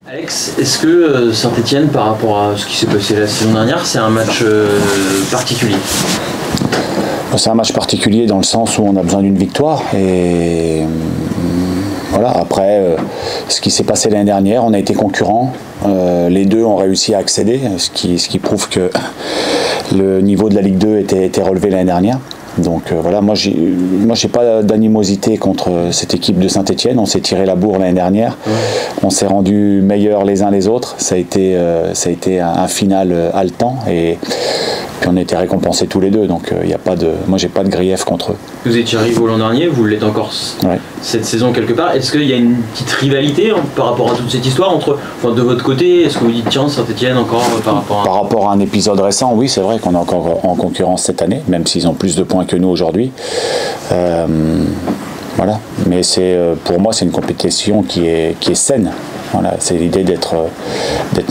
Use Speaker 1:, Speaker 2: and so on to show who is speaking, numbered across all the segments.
Speaker 1: Alex, est-ce que Saint-Etienne, par rapport à ce qui s'est passé la saison dernière, c'est un match particulier?
Speaker 2: C'est un match particulier dans le sens où on a besoin d'une victoire et voilà. Après, ce qui s'est passé l'année dernière, on a été concurrents. Les deux ont réussi à accéder, ce qui prouve que le niveau de la Ligue 2 était relevé l'année dernière. Donc voilà, moi j'ai pas d'animosité contre cette équipe de Saint-Etienne. On s'est tiré la bourre l'année dernière. On s'est rendus meilleurs les uns les autres. Ça a été un final haletant et puis on a été récompensés tous les deux. Donc y a pas de, moi j'ai pas de grief contre eux.
Speaker 1: Vous étiez rivaux l'an dernier, vous l'êtes encore cette saison quelque part. Est-ce qu'il y a une petite rivalité par rapport à toute cette histoire de votre côté? Est-ce que vous dites tiens Saint-Etienne encore
Speaker 2: par rapport à un épisode récent? Oui, c'est vrai qu'on est encore en concurrence cette année, même s'ils ont plus de points que nous aujourd'hui. Voilà. Mais pour moi c'est une compétition qui est saine. Voilà, c'est l'idée d'être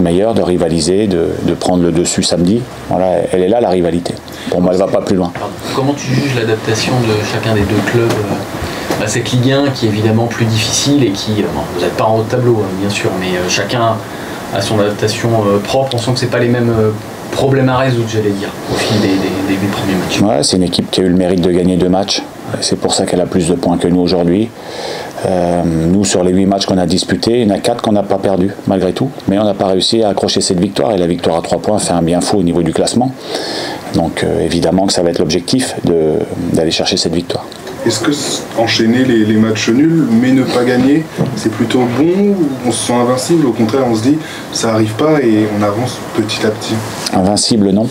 Speaker 2: meilleur, de rivaliser, de prendre le dessus samedi. Voilà, elle est là la rivalité. Pour moi, elle ne va pas plus loin.
Speaker 1: Comment tu juges l'adaptation de chacun des deux clubs à cette Ligue 1 qui est évidemment plus difficile et qui, vous n'êtes pas en haut de tableau bien sûr, mais chacun a son adaptation propre. On sent que c'est pas les mêmes problèmes à résoudre, j'allais dire, au fil des 8 premiers matchs.
Speaker 2: Ouais, c'est une équipe qui a eu le mérite de gagner 2 matchs. C'est pour ça qu'elle a plus de points que nous aujourd'hui. Nous, sur les 8 matchs qu'on a disputés, il y en a 4 qu'on n'a pas perdus, malgré tout. Mais on n'a pas réussi à accrocher cette victoire. Et la victoire à 3 points fait un bien fou au niveau du classement. Donc évidemment que ça va être l'objectif d'aller chercher cette victoire.
Speaker 3: Est-ce que enchaîner les matchs nuls, mais ne pas gagner, c'est plutôt bon, ou on se sent invincible? Au contraire, on se dit, ça n'arrive pas et on avance petit à petit.
Speaker 2: Invincible, non.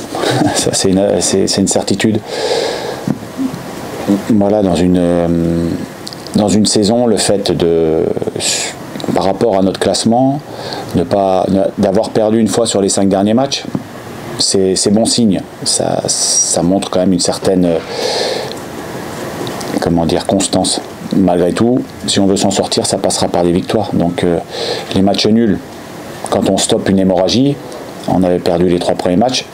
Speaker 2: Ça, c'est une certitude. Voilà, dans une saison, le fait par rapport à notre classement, d'avoir perdu une fois sur les 5 derniers matchs, c'est bon signe. Ça montre quand même une certaine constance. Malgré tout, si on veut s'en sortir, ça passera par des victoires. Donc les matchs nuls, quand on stoppe une hémorragie, on avait perdu les 3 premiers matchs.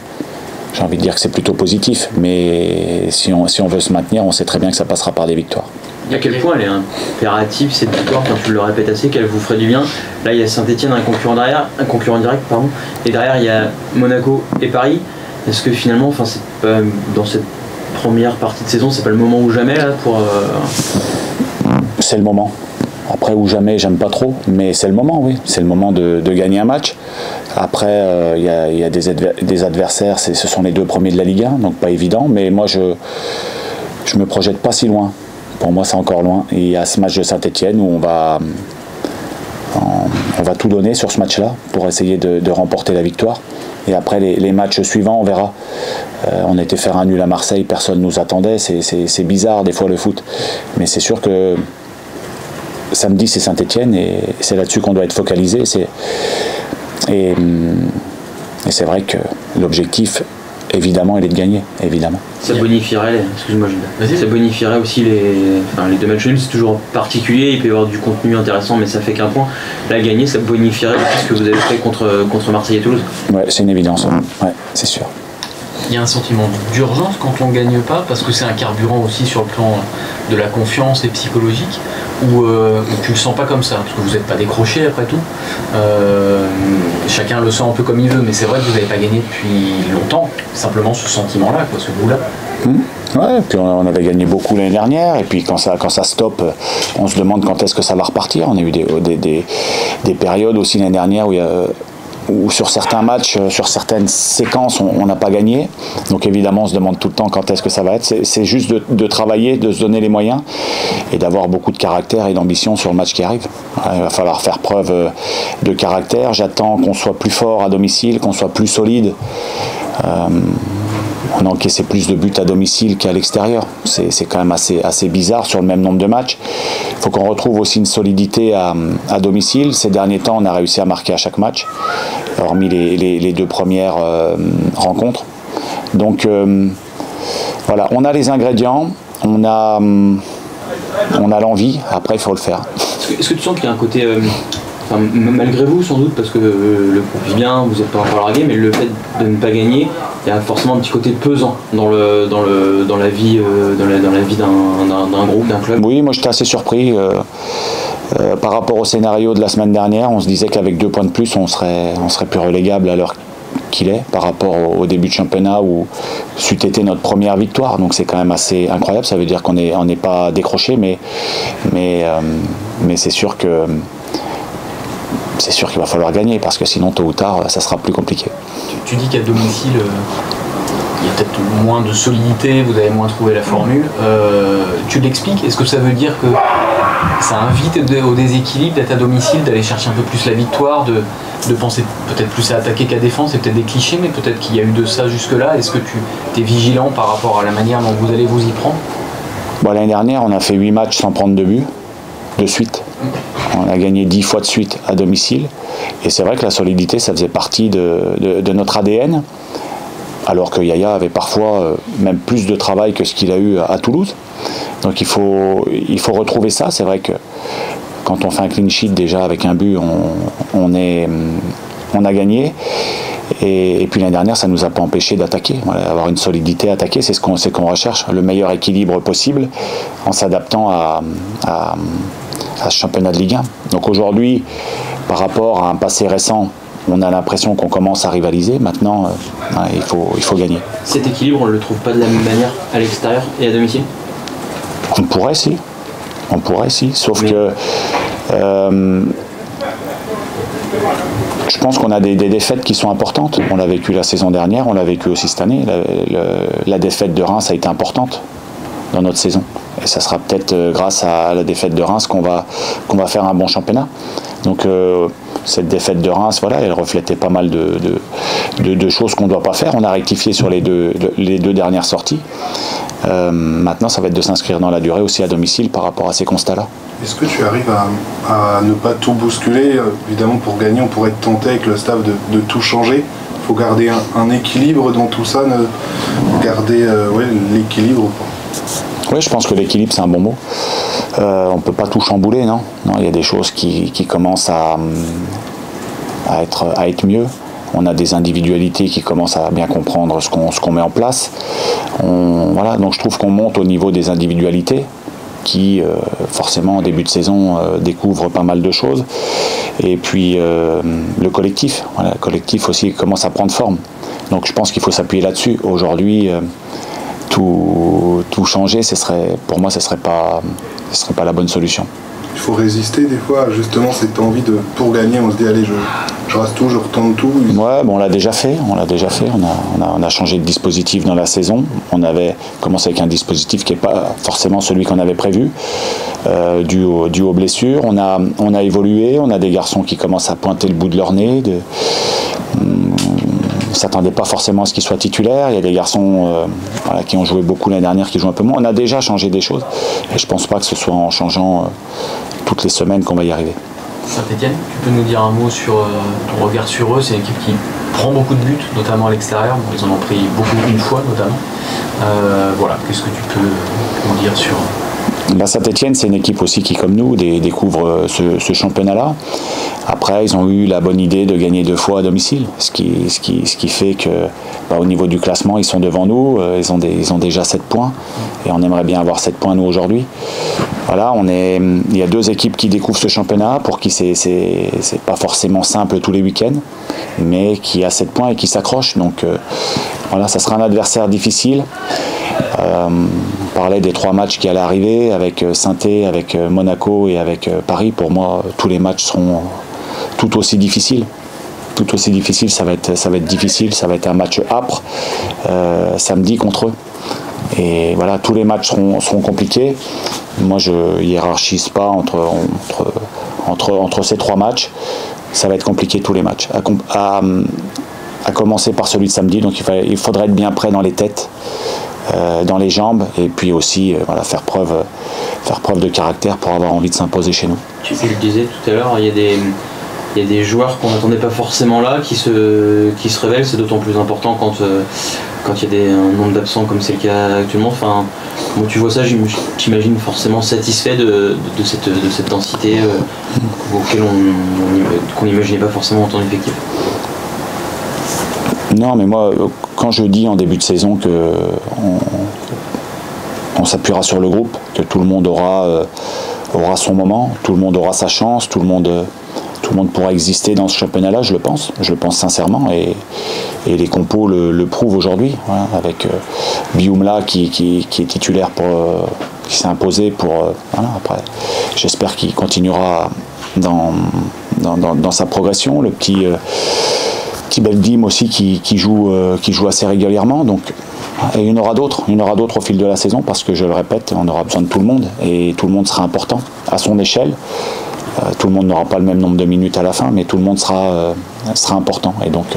Speaker 2: J'ai envie de dire que c'est plutôt positif, mais si on veut se maintenir, on sait très bien que ça passera par des victoires.
Speaker 1: À quel point elle est impérative cette victoire, quand tu le répètes assez, qu'elle vous ferait du bien? Là il y a Saint-Etienne, un concurrent direct, et derrière il y a Monaco et Paris. Est-ce que finalement, c'est pas, dans cette première partie de saison, c'est pas le moment ou jamais là pour
Speaker 2: C'est le moment. Après ou jamais, j'aime pas trop, mais c'est le moment, oui. C'est le moment de gagner un match. Après, il y a des adversaires, ce sont les 2 premiers de la Ligue 1, donc pas évident. Mais moi, je me projette pas si loin. Pour moi, c'est encore loin. Et il y a ce match de Saint-Etienne où on va tout donner sur ce match-là pour essayer de remporter la victoire. Et après, les matchs suivants, on verra. On était faire un nul à Marseille, personne ne nous attendait. C'est bizarre des fois le foot. Mais c'est sûr que samedi, c'est Saint-Etienne et c'est là-dessus qu'on doit être focalisé. Et c'est vrai que l'objectif, évidemment, il est de gagner, évidemment.
Speaker 1: Ça bonifierait, excuse-moi Jules, ça bonifierait aussi les 2 matchs nuls, c'est toujours particulier, il peut y avoir du contenu intéressant, mais ça fait qu'un point. Là, gagner, ça bonifierait aussi ce que vous avez fait contre Marseille et Toulouse.
Speaker 2: Ouais, c'est une évidence, ouais, c'est sûr.
Speaker 1: Il y a un sentiment d'urgence quand on ne gagne pas, parce que c'est un carburant aussi sur le plan de la confiance et psychologique, ou tu le sens pas comme ça, parce que vous n'êtes pas décroché après tout. Chacun le sent un peu comme il veut, mais c'est vrai que vous n'avez pas gagné depuis longtemps, simplement ce sentiment-là, ce goût-là.
Speaker 2: Ouais, puis on avait gagné beaucoup l'année dernière, et puis quand ça stoppe, on se demande quand est-ce que ça va repartir. On a eu des périodes aussi l'année dernière où sur certains matchs, sur certaines séquences, on n'a pas gagné. Donc évidemment, on se demande tout le temps quand est-ce que ça va être. C'est juste de travailler, de se donner les moyens et d'avoir beaucoup de caractère et d'ambition sur le match qui arrive. Il va falloir faire preuve de caractère. J'attends qu'on soit plus fort à domicile, qu'on soit plus solide. On a encaissé plus de buts à domicile qu'à l'extérieur. C'est quand même assez bizarre sur le même nombre de matchs. Il faut qu'on retrouve aussi une solidité à domicile. Ces derniers temps, on a réussi à marquer à chaque match, hormis les 2 premières rencontres. Donc voilà, on a les ingrédients, on a l'envie, après il faut le faire.
Speaker 1: Est-ce que tu sens qu'il y a un côté... malgré vous sans doute, parce que le groupe vit bien, vous n'êtes pas encore largué, mais le fait de ne pas gagner, il y a forcément un petit côté pesant dans la vie d'un groupe, d'un club.
Speaker 2: Oui, moi j'étais assez surpris. Par rapport au scénario de la semaine dernière, on se disait qu'avec 2 points de plus, on serait plus relégable à l'heure qu'il est par rapport au début de championnat où c'eût été notre première victoire. Donc c'est quand même assez incroyable. Ça veut dire qu'on n'est pas décroché, mais c'est sûr qu'il va falloir gagner parce que sinon tôt ou tard ça sera plus compliqué.
Speaker 1: Tu dis qu'à domicile il y a peut-être moins de solidité, vous avez moins trouvé la formule. Tu l'expliques? Est-ce que ça veut dire que ça invite au déséquilibre d'être à domicile, d'aller chercher un peu plus la victoire, de penser peut-être plus à attaquer qu'à défendre? C'est peut-être des clichés, mais peut-être qu'il y a eu de ça jusque-là. Est-ce que tu es vigilant par rapport à la manière dont vous allez vous y prendre?
Speaker 2: L'année dernière, on a fait 8 matchs sans prendre de but de suite. On a gagné 10 fois de suite à domicile. Et c'est vrai que la solidité, ça faisait partie de notre ADN. Alors que Yaya avait parfois même plus de travail que ce qu'il a eu à Toulouse. Donc il faut retrouver ça. C'est vrai que quand on fait un clean sheet déjà avec un but, on a gagné. Et puis l'année dernière, ça ne nous a pas empêché d'attaquer. Voilà, avoir une solidité, attaquer, c'est ce qu'on recherche. Le meilleur équilibre possible en s'adaptant à ce championnat de Ligue 1. Donc aujourd'hui, par rapport à un passé récent, on a l'impression qu'on commence à rivaliser. Maintenant, il faut gagner.
Speaker 4: Cet équilibre, on ne le trouve pas de la même manière à l'extérieur et à domicile?
Speaker 2: On pourrait, si. Sauf que je pense qu'on a des défaites qui sont importantes. On l'a vécu la saison dernière, on l'a vécu aussi cette année. La défaite de Reims a été importante dans notre saison. Et ça sera peut-être grâce à la défaite de Reims qu'on va faire un bon championnat. Donc cette défaite de Reims, voilà, elle reflétait pas mal de choses qu'on ne doit pas faire. On a rectifié sur les deux dernières sorties. Maintenant, ça va être de s'inscrire dans la durée aussi à domicile par rapport à ces constats-là.
Speaker 3: Est-ce que tu arrives à ne pas tout bousculer? Évidemment, pour gagner, on pourrait être tenté avec le staff de tout changer. Il faut garder un équilibre dans tout ça, garder l'équilibre.
Speaker 2: Oui, je pense que l'équilibre, c'est un bon mot. On ne peut pas tout chambouler, non. Il y a des choses qui commencent à être mieux. On a des individualités qui commencent à bien comprendre ce qu'on met en place. Voilà, donc je trouve qu'on monte au niveau des individualités qui, forcément, en début de saison, découvrent pas mal de choses. Et puis, le collectif. Voilà, le collectif aussi commence à prendre forme. Donc je pense qu'il faut s'appuyer là-dessus. Aujourd'hui, tout changer, pour moi, ce serait pas la bonne solution.
Speaker 3: Il faut résister des fois, justement, cette envie pour gagner, on se dit allez, je rase tout, je retente tout.
Speaker 2: Ouais, on l'a déjà fait. On a changé de dispositif dans la saison. On avait commencé avec un dispositif qui n'est pas forcément celui qu'on avait prévu, dû aux blessures. On a évolué. On a des garçons qui commencent à pointer le bout de leur nez. ne s'attendait pas forcément à ce qu'il soit titulaire. Il y a des garçons qui ont joué beaucoup l'année dernière, qui jouent un peu moins. On a déjà changé des choses et je ne pense pas que ce soit en changeant toutes les semaines qu'on va y arriver.
Speaker 1: Saint-Etienne, tu peux nous dire un mot sur ton regard sur eux? C'est une équipe qui prend beaucoup de buts, notamment à l'extérieur. Ils en ont pris beaucoup une fois notamment. Voilà, qu'est-ce que tu peux nous dire sur
Speaker 2: Saint-Etienne, c'est une équipe aussi qui, comme nous, découvre ce championnat-là. Après, ils ont eu la bonne idée de gagner 2 fois à domicile, ce qui fait que, au niveau du classement, ils sont devant nous. Ils ont déjà 7 points et on aimerait bien avoir 7 points nous aujourd'hui. Voilà, il y a 2 équipes qui découvrent ce championnat, pour qui c'est pas forcément simple tous les week-ends, mais qui a 7 points et qui s'accrochent. Donc voilà, ça sera un adversaire difficile. On parlait des 3 matchs qui allaient arriver avec Saint-Étienne, avec Monaco et avec Paris. Pour moi, tous les matchs seront tout aussi difficiles. Tout aussi difficile, ça va être difficile, ça va être un match âpre samedi contre eux. Et voilà, tous les matchs seront compliqués. Moi, je hiérarchise pas entre ces 3 matchs. Ça va être compliqué tous les matchs. À commencer par celui de samedi, donc il faudrait être bien prêt dans les têtes, dans les jambes, et puis aussi faire preuve de caractère pour avoir envie de s'imposer chez nous.
Speaker 4: Tu le disais tout à l'heure, il y a des joueurs qu'on n'attendait pas forcément là, qui se révèlent. C'est d'autant plus important quand il y a un nombre d'absents comme c'est le cas actuellement. Enfin, moi, tu vois ça, j'imagine forcément satisfait de cette densité qu'on n'imaginait pas forcément en temps effectif.
Speaker 2: Non, mais moi, quand je dis en début de saison qu'on s'appuiera sur le groupe, que tout le monde aura aura son moment, tout le monde aura sa chance, tout le monde pourra exister dans ce championnat-là, je le pense sincèrement, et les compos le prouvent aujourd'hui, voilà, avec Bioumla qui est titulaire qui s'est imposé pour voilà, après j'espère qu'il continuera dans sa progression, le petit Beldim aussi qui joue assez régulièrement, donc et il y en aura d'autres au fil de la saison, parce que je le répète, on aura besoin de tout le monde et tout le monde sera important à son échelle. Tout le monde n'aura pas le même nombre de minutes à la fin, mais tout le monde sera important, et donc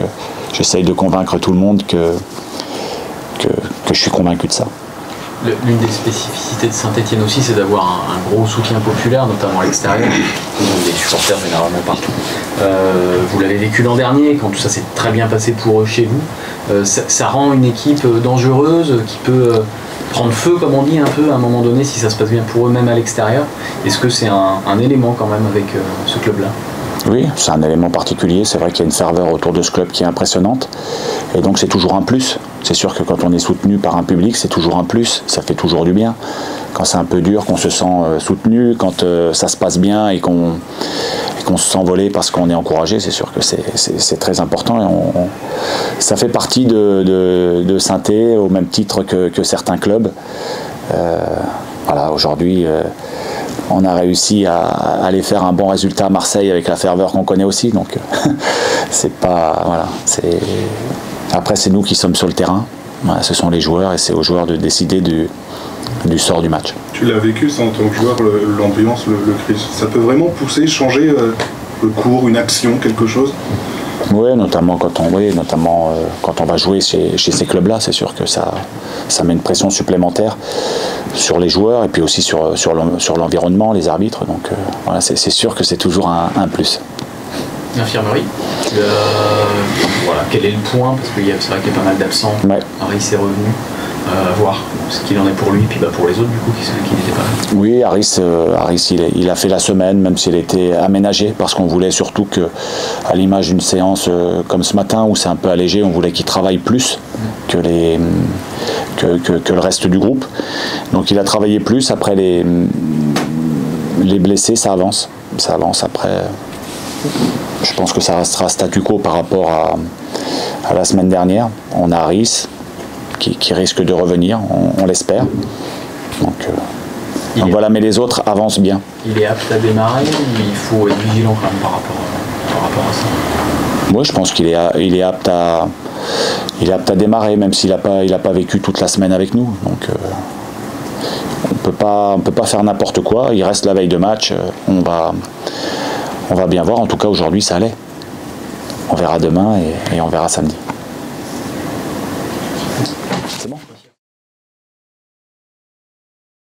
Speaker 2: j'essaye de convaincre tout le monde que je suis convaincu de ça.
Speaker 1: L'une des spécificités de Saint-Etienne aussi, c'est d'avoir un gros soutien populaire, notamment à l'extérieur. Ils ont des supporters généralement partout. Vous l'avez vécu l'an dernier, quand tout ça s'est très bien passé pour eux chez vous. Ça rend une équipe dangereuse, qui peut prendre feu, comme on dit un peu, à un moment donné, si ça se passe bien pour eux, même à l'extérieur. Est-ce que c'est un élément quand même avec ce club-là ?
Speaker 2: Oui, c'est un élément particulier. C'est vrai qu'il y a une ferveur autour de ce club qui est impressionnante. Et donc c'est toujours un plus. C'est sûr que quand on est soutenu par un public, c'est toujours un plus. Ça fait toujours du bien. Quand c'est un peu dur, qu'on se sent soutenu, quand ça se passe bien et qu'on se sent volé parce qu'on est encouragé, c'est sûr que c'est très important. Et ça fait partie de Saint-Étienne au même titre que certains clubs. Voilà, aujourd'hui... on a réussi à aller faire un bon résultat à Marseille avec la ferveur qu'on connaît aussi, donc c'est pas voilà. Après c'est nous qui sommes sur le terrain, voilà, ce sont les joueurs et c'est aux joueurs de décider du sort du match.
Speaker 3: Tu l'as vécu ça en tant que joueur, l'ambiance, le cri, ça peut vraiment pousser, changer le cours, une action, quelque chose?
Speaker 2: Oui, notamment quand on va jouer chez ces clubs-là, c'est sûr que ça met une pression supplémentaire sur les joueurs et puis aussi sur l'environnement, les arbitres. Donc voilà, c'est sûr que c'est toujours un plus.
Speaker 1: L'infirmerie, voilà, quel est le point? Parce que c'est vrai qu'il y a pas mal d'absents.
Speaker 2: Ouais.
Speaker 1: Harris est revenu. Voir ce qu'il en est pour lui, puis pour les autres du coup qui n'étaient pas là.
Speaker 2: Oui, Harris il a fait la semaine, même s'il était aménagé, parce qu'on voulait surtout que, à l'image d'une séance comme ce matin où c'est un peu allégé, on voulait qu'il travaille plus que le reste du groupe. Donc il a travaillé plus. Après les blessés, ça avance après. Je pense que ça restera statu quo par rapport à la semaine dernière. On a Harris qui risque de revenir, on l'espère. Donc voilà, mais les autres avancent bien.
Speaker 1: Il est apte à démarrer, ou il faut être vigilant quand même par rapport à ça?
Speaker 2: Moi je pense qu'il est apte à démarrer, même s'il n'a pas vécu toute la semaine avec nous. Donc on peut pas faire n'importe quoi. Il reste la veille de match, on va bien voir. En tout cas aujourd'hui ça allait. On verra demain et on verra samedi. C'est bon ?